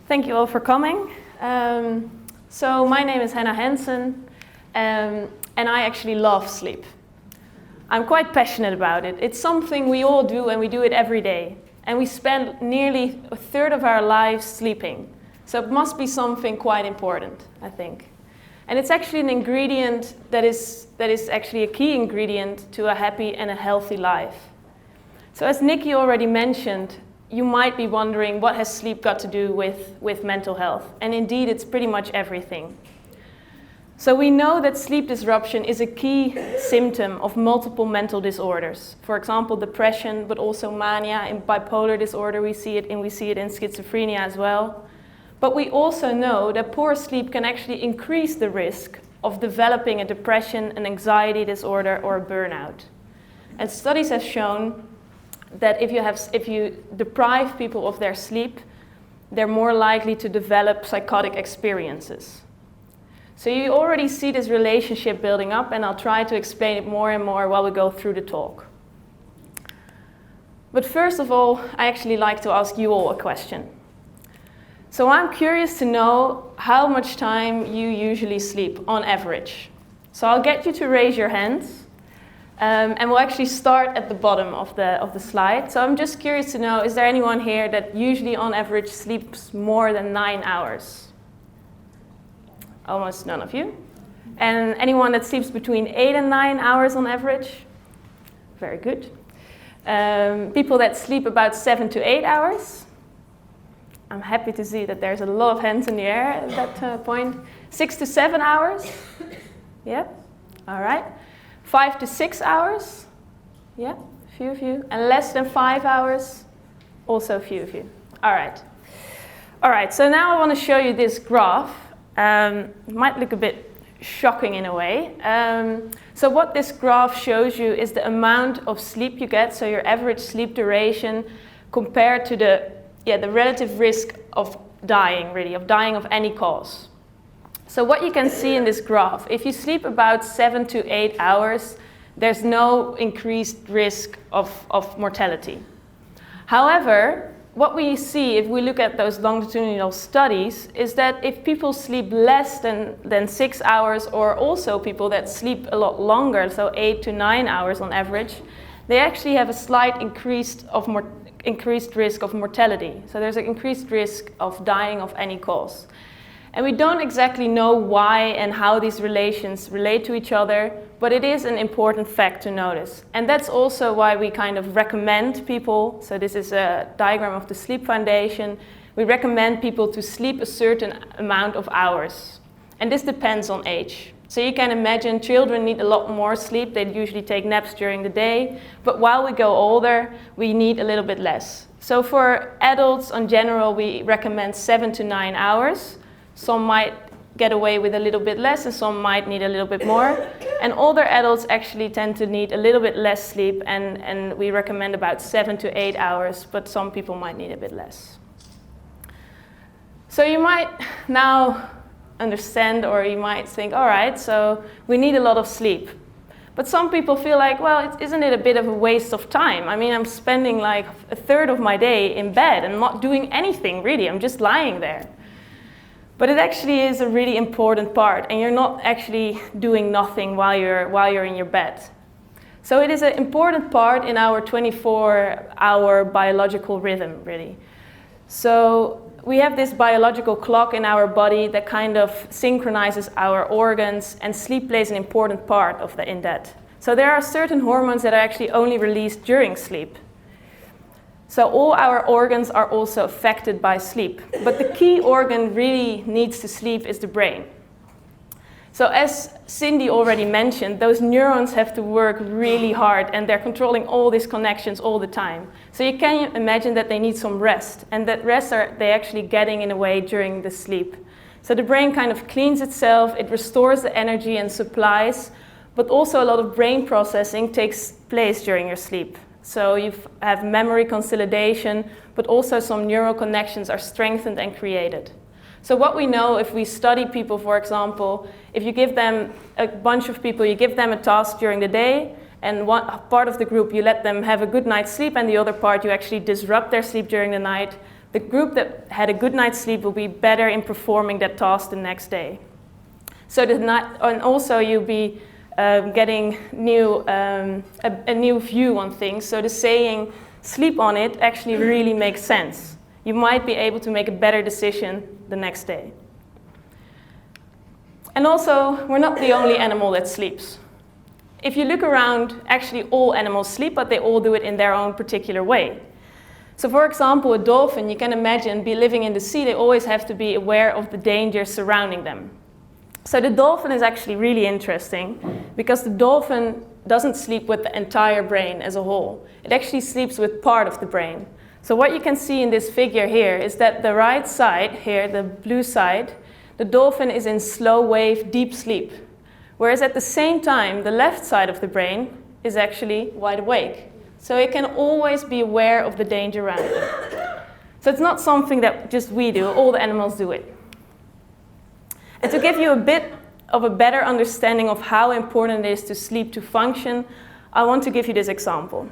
Thank you all for coming. So my name is Hannah Hansen, and I actually love sleep. I'm quite passionate about it. It's something we all do, and we do it every day. And we spend nearly a third of our lives sleeping. So it must be something quite important, I think. And it's actually an ingredient that is actually a key ingredient to a happy and a healthy life. So as Nikki already mentioned, you might be wondering, what has sleep got to do with mental health? And indeed, it's pretty much everything. So we know that sleep disruption is a key symptom of multiple mental disorders. For example, depression, but also mania. In bipolar disorder, we see it in schizophrenia as well. But we also know that poor sleep can actually increase the risk of developing a depression, an anxiety disorder, or a burnout. And studies have shown that if you deprive people of their sleep, they're more likely to develop psychotic experiences. So you already see this relationship building up, and I'll try to explain it more and more while we go through the talk. But first of all, I actually like to ask you all a question. So I'm curious to know how much time you usually sleep on average. So I'll get you to raise your hands. And we'll actually start at the bottom of the slide. So I'm just curious to know, is there anyone here that usually on average sleeps more than 9 hours? Almost none of you. And anyone that sleeps between 8 and 9 hours on average? Very good. People that sleep about 7 to 8 hours? I'm happy to see that there's a lot of hands in the air at that point. 6 to 7 hours? Yeah? All right. 5 to 6 hours? Yeah, a few of you. And less than 5 hours? Also a few of you. All right. All right, so now I want to show you this graph. It might look a bit shocking in a way. So what this graph shows you is the amount of sleep you get, so your average sleep duration compared to the relative risk of dying, really, of dying of any cause. So what you can see in this graph, if you sleep about 7 to 8 hours, there's no increased risk of mortality. However, what we see if we look at those longitudinal studies is that if people sleep less than 6 hours, or also people that sleep a lot longer, so 8 to 9 hours on average, they actually have a slight increased risk of mortality. So there's an increased risk of dying of any cause. And we don't exactly know why and how these relations relate to each other, but it is an important fact to notice. And that's also why we kind of recommend people, so this is a diagram of the Sleep Foundation, we recommend people to sleep a certain amount of hours. And this depends on age. So you can imagine children need a lot more sleep, they usually take naps during the day, but while we go older, we need a little bit less. So for adults in general, we recommend 7 to 9 hours. Some might get away with a little bit less, and some might need a little bit more. And older adults actually tend to need a little bit less sleep, and we recommend about 7 to 8 hours, but some people might need a bit less. So you might now understand, or you might think, all right, so we need a lot of sleep. But some people feel like, well, isn't it a bit of a waste of time? I mean, I'm spending like a third of my day in bed and not doing anything really, I'm just lying there. But it actually is a really important part, and you're not actually doing nothing while you're in your bed. So it is an important part in our 24-hour biological rhythm, really. So we have this biological clock in our body that kind of synchronizes our organs, and sleep plays an important part in that. So there are certain hormones that are actually only released during sleep. So all our organs are also affected by sleep. But the key organ really needs to sleep is the brain. So as Cindy already mentioned, those neurons have to work really hard, and they're controlling all these connections all the time. So you can imagine that they need some rest, and that rest they're actually getting in a way during the sleep. So the brain kind of cleans itself, it restores the energy and supplies, but also a lot of brain processing takes place during your sleep. So you have memory consolidation, but also some neural connections are strengthened and created. So what we know, if we study people, for example, if you give them a bunch of people, you give them a task during the day, and one part of the group you let them have a good night's sleep, and the other part you actually disrupt their sleep during the night, The group that had a good night's sleep will be better in performing that task the next day. So and also you'll be getting a new view on things. So the saying, sleep on it, actually really makes sense. You might be able to make a better decision the next day. And also, we're not the only animal that sleeps. If you look around, actually all animals sleep, but they all do it in their own particular way. So for example, a dolphin, you can imagine, be living in the sea, they always have to be aware of the danger surrounding them. So the dolphin is actually really interesting because the dolphin doesn't sleep with the entire brain as a whole. It actually sleeps with part of the brain. So what you can see in this figure here is that the right side here, the blue side, the dolphin is in slow wave deep sleep. Whereas at the same time, the left side of the brain is actually wide awake. So it can always be aware of the danger around it. So it's not something that just we do, all the animals do it. And to give you a bit of a better understanding of how important it is to sleep to function, I want to give you this example.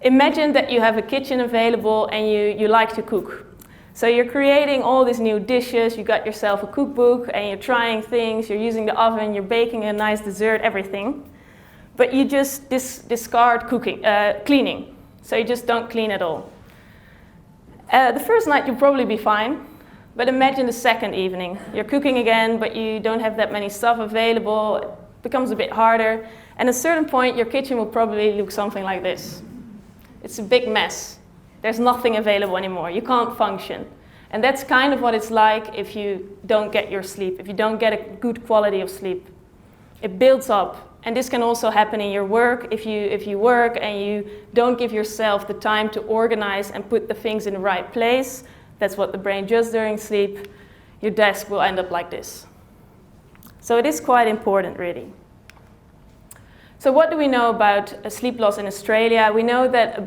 Imagine that you have a kitchen available and you like to cook. So you're creating all these new dishes, you got yourself a cookbook and you're trying things, you're using the oven, you're baking a nice dessert, everything. But you just discard cleaning. So you just don't clean at all. The first night you'll probably be fine. But imagine the second evening. You're cooking again, but you don't have that many stuff available. It becomes a bit harder. And at a certain point, your kitchen will probably look something like this. It's a big mess. There's nothing available anymore. You can't function. And that's kind of what it's like if you don't get your sleep, if you don't get a good quality of sleep. It builds up. And this can also happen in your work. If you work and you don't give yourself the time to organize and put the things in the right place, that's what the brain does during sleep, your desk will end up like this. So it is quite important, really. So what do we know about sleep loss in Australia? We know that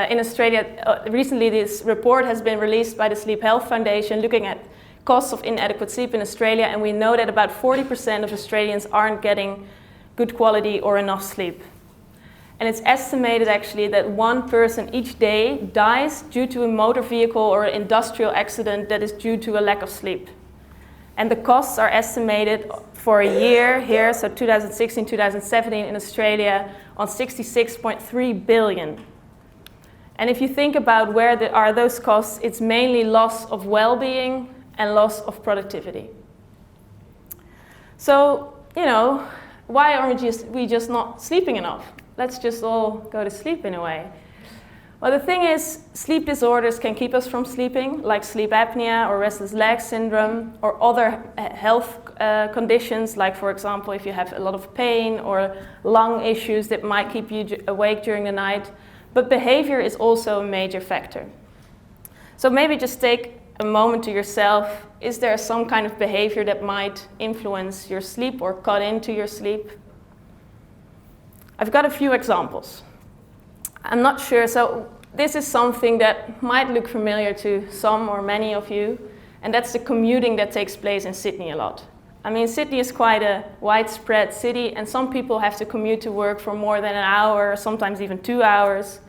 in Australia, recently this report has been released by the Sleep Health Foundation looking at costs of inadequate sleep in Australia, and we know that about 40% of Australians aren't getting good quality or enough sleep. And it's estimated actually that one person each day dies due to a motor vehicle or an industrial accident that is due to a lack of sleep. And the costs are estimated for a year here, so 2016, 2017 in Australia, on 66.3 billion. And if you think about where are those costs, it's mainly loss of well-being and loss of productivity. So, why aren't we just not sleeping enough? Let's just all go to sleep in a way. Well, the thing is, sleep disorders can keep us from sleeping, like sleep apnea or restless leg syndrome, or other health conditions, like, for example, if you have a lot of pain or lung issues that might keep you awake during the night. But behavior is also a major factor. So maybe just take a moment to yourself. Is there some kind of behavior that might influence your sleep or cut into your sleep? I've got a few examples. I'm not sure, so this is something that might look familiar to some or many of you, and that's the commuting that takes place in Sydney a lot. I mean, Sydney is quite a widespread city, and some people have to commute to work for more than an hour, sometimes even 2 hours.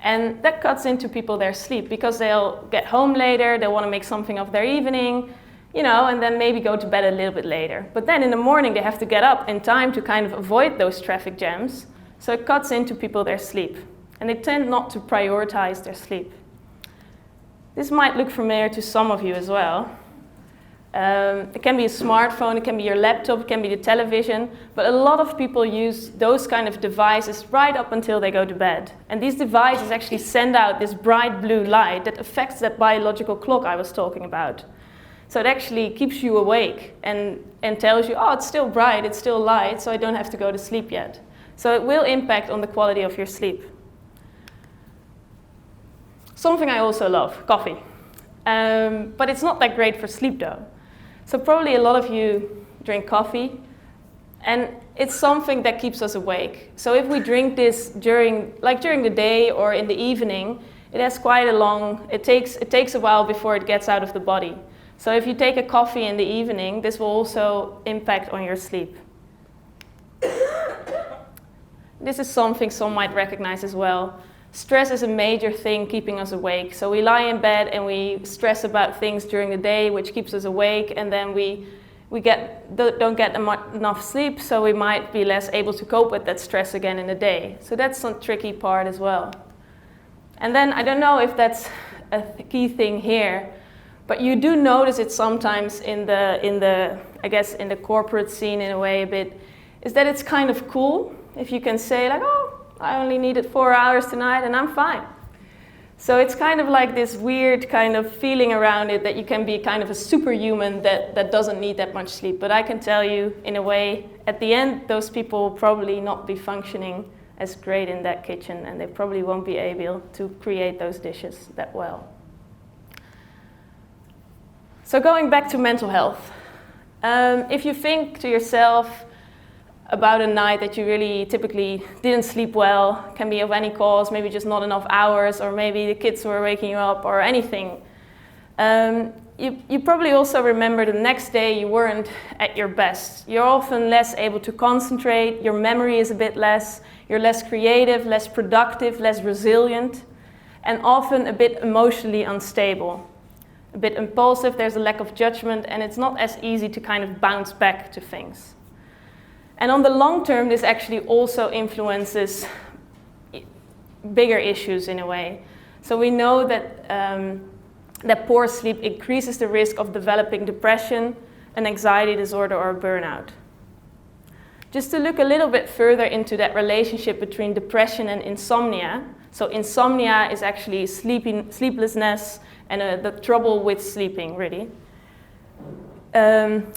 And that cuts into their sleep because they'll get home later, they want to make something of their evening, and then maybe go to bed a little bit later. But then in the morning they have to get up in time to kind of avoid those traffic jams. So it cuts into their sleep. And they tend not to prioritize their sleep. This might look familiar to some of you as well. It can be a smartphone, it can be your laptop, it can be the television, but a lot of people use those kind of devices right up until they go to bed. And these devices actually send out this bright blue light that affects that biological clock I was talking about. So it actually keeps you awake and tells you, oh, it's still bright, it's still light, so I don't have to go to sleep yet. So it will impact on the quality of your sleep. Something I also love, coffee. But it's not that great for sleep though. So probably a lot of you drink coffee, and it's something that keeps us awake. So if we drink this during the day or in the evening, it has quite it takes a while before it gets out of the body. So if you take a coffee in the evening, this will also impact on your sleep. This is something some might recognize as well. stress is a major thing keeping us awake. So we lie in bed and we stress about things during the day, which keeps us awake, and then we don't get enough sleep, so we might be less able to cope with that stress again in the day. So that's some tricky part as well. And then I don't know if that's a key thing here, but you do notice it sometimes in the corporate scene in a way a bit, is that it's kind of cool if you can say like, oh, I only needed 4 hours tonight and I'm fine. So it's kind of like this weird kind of feeling around it that you can be kind of a superhuman that doesn't need that much sleep. But I can tell you, in a way, at the end, those people will probably not be functioning as great in that kitchen, and they probably won't be able to create those dishes that well. So going back to mental health, if you think to yourself about a night that you really typically didn't sleep well, can be of any cause, maybe just not enough hours, or maybe the kids were waking you up, or anything. You probably also remember the next day you weren't at your best. You're often less able to concentrate, your memory is a bit less, you're less creative, less productive, less resilient, and often a bit emotionally unstable. A bit impulsive, there's a lack of judgment, and it's not as easy to kind of bounce back to things. And on the long term, this actually also influences bigger issues in a way. So we know that, that poor sleep increases the risk of developing depression, an anxiety disorder, or a burnout. Just to look a little bit further into that relationship between depression and insomnia. So insomnia is actually sleeplessness and the trouble with sleeping, really.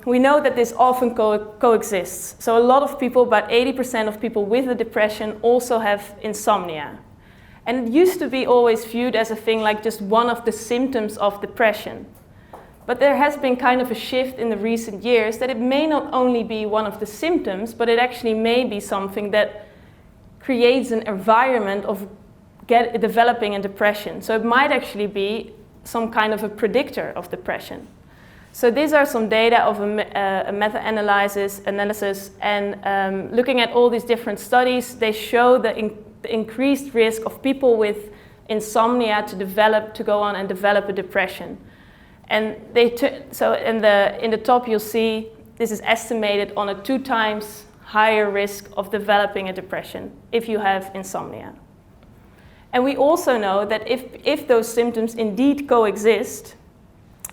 We know that this often coexists. So a lot of people, about 80% of people with a depression also have insomnia. And it used to be always viewed as a thing like just one of the symptoms of depression. But there has been kind of a shift in the recent years that it may not only be one of the symptoms, but it actually may be something that creates an environment of developing a depression. So it might actually be some kind of a predictor of depression. So these are some data of a meta-analysis, and looking at all these different studies, they show the increased risk of people with insomnia to go on and develop a depression. And so in the top you'll see this is estimated on a 2 times higher risk of developing a depression if you have insomnia. And we also know that if those symptoms indeed coexist,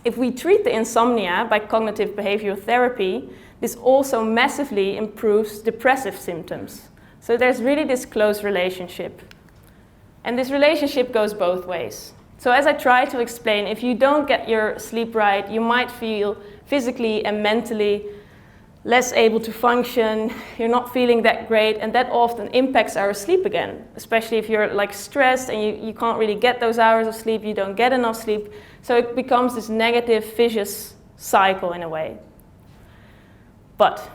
if we treat the insomnia by cognitive behavioral therapy, this also massively improves depressive symptoms. So there's really this close relationship. And this relationship goes both ways. So as I try to explain, if you don't get your sleep right, you might feel physically and mentally less able to function, you're not feeling that great, and that often impacts our sleep again, especially if you're like stressed and you can't really get those hours of sleep, you don't get enough sleep. So it becomes this negative, vicious cycle in a way. But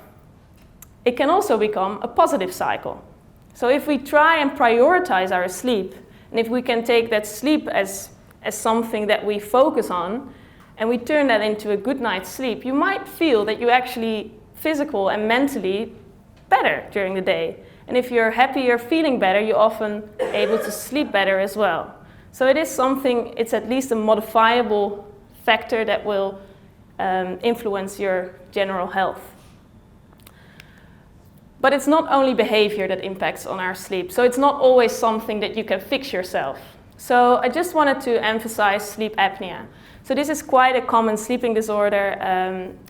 it can also become a positive cycle. So if we try and prioritize our sleep, and if we can take that sleep as something that we focus on, and we turn that into a good night's sleep, you might feel that you actually physical and mentally better during the day. And if you're happier, feeling better, you're often able to sleep better as well. So it is something, it's at least a modifiable factor that will influence your general health. But it's not only behavior that impacts on our sleep. So it's not always something that you can fix yourself. So I just wanted to emphasize sleep apnea. So this is quite a common sleeping disorder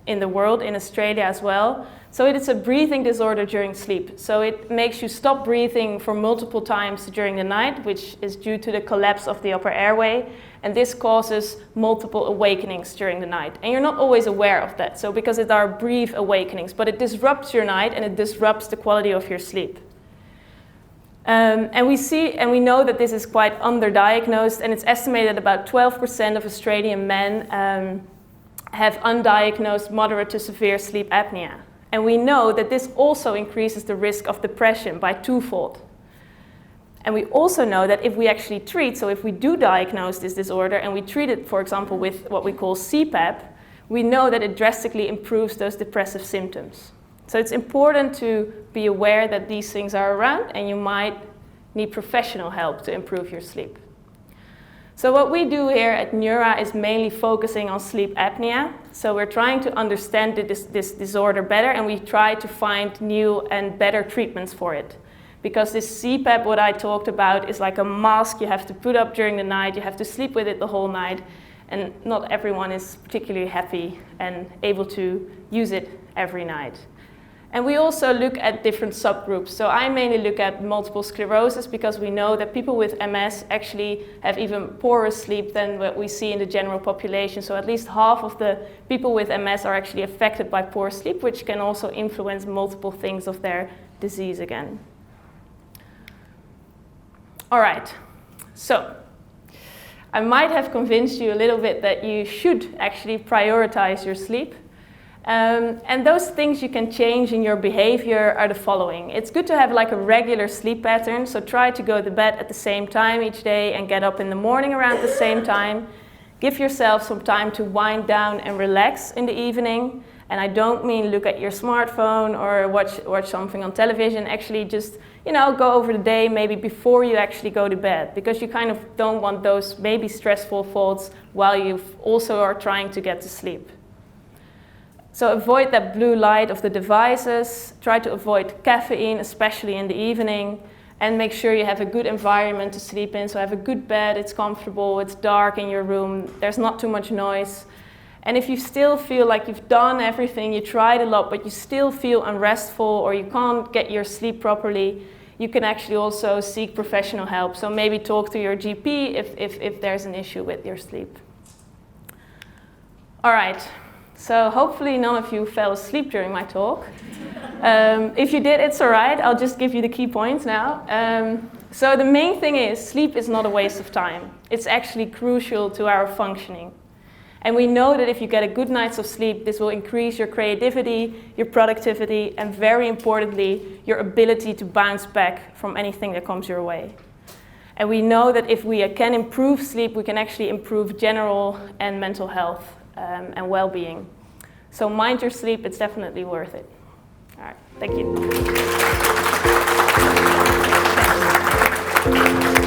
in the world, in Australia as well. So it is a breathing disorder during sleep. So it makes you stop breathing for multiple times during the night, which is due to the collapse of the upper airway. And this causes multiple awakenings during the night. And you're not always aware of that. So because it are brief awakenings, but it disrupts your night and it disrupts the quality of your sleep. And we know that this is quite underdiagnosed, and it's estimated about 12% of Australian men have undiagnosed moderate to severe sleep apnea. And we know that this also increases the risk of depression by 2-fold. And we also know that if we actually treat, so if we do diagnose this disorder and we treat it, for example, with what we call CPAP, we know that it drastically improves those depressive symptoms. So it's important to be aware that these things are around, and you might need professional help to improve your sleep. So what we do here at NeuRA is mainly focusing on sleep apnea. So we're trying to understand this disorder better, and we try to find new and better treatments for it. Because this CPAP, what I talked about, is like a mask you have to put up during the night, you have to sleep with it the whole night, and not everyone is particularly happy and able to use it every night. And we also look at different subgroups. So I mainly look at multiple sclerosis because we know that people with MS actually have even poorer sleep than what we see in the general population. So at least half of the people with MS are actually affected by poor sleep, which can also influence multiple things of their disease again. All right, so I might have convinced you a little bit that you should actually prioritize your sleep. And those things you can change in your behavior are the following. It's good to have like a regular sleep pattern, so try to go to bed at the same time each day and get up in the morning around the same time. Give yourself some time to wind down and relax in the evening. And I don't mean look at your smartphone or watch something on television. Actually just, go over the day maybe before you actually go to bed, because you kind of don't want those maybe stressful thoughts while you also are trying to get to sleep. So avoid that blue light of the devices, try to avoid caffeine, especially in the evening, and make sure you have a good environment to sleep in. So have a good bed, it's comfortable, it's dark in your room, there's not too much noise. And if you still feel like you've done everything, you tried a lot, but you still feel unrestful or you can't get your sleep properly, you can actually also seek professional help. So maybe talk to your GP if there's an issue with your sleep. All right. So hopefully none of you fell asleep during my talk. If you did, it's all right. I'll just give you the key points now. So the main thing is sleep is not a waste of time. It's actually crucial to our functioning. And we know that if you get a good night's of sleep, this will increase your creativity, your productivity, and very importantly, your ability to bounce back from anything that comes your way. And we know that if we can improve sleep, we can actually improve general and mental health and well-being. So mind your sleep, it's definitely worth it. All right, thank you.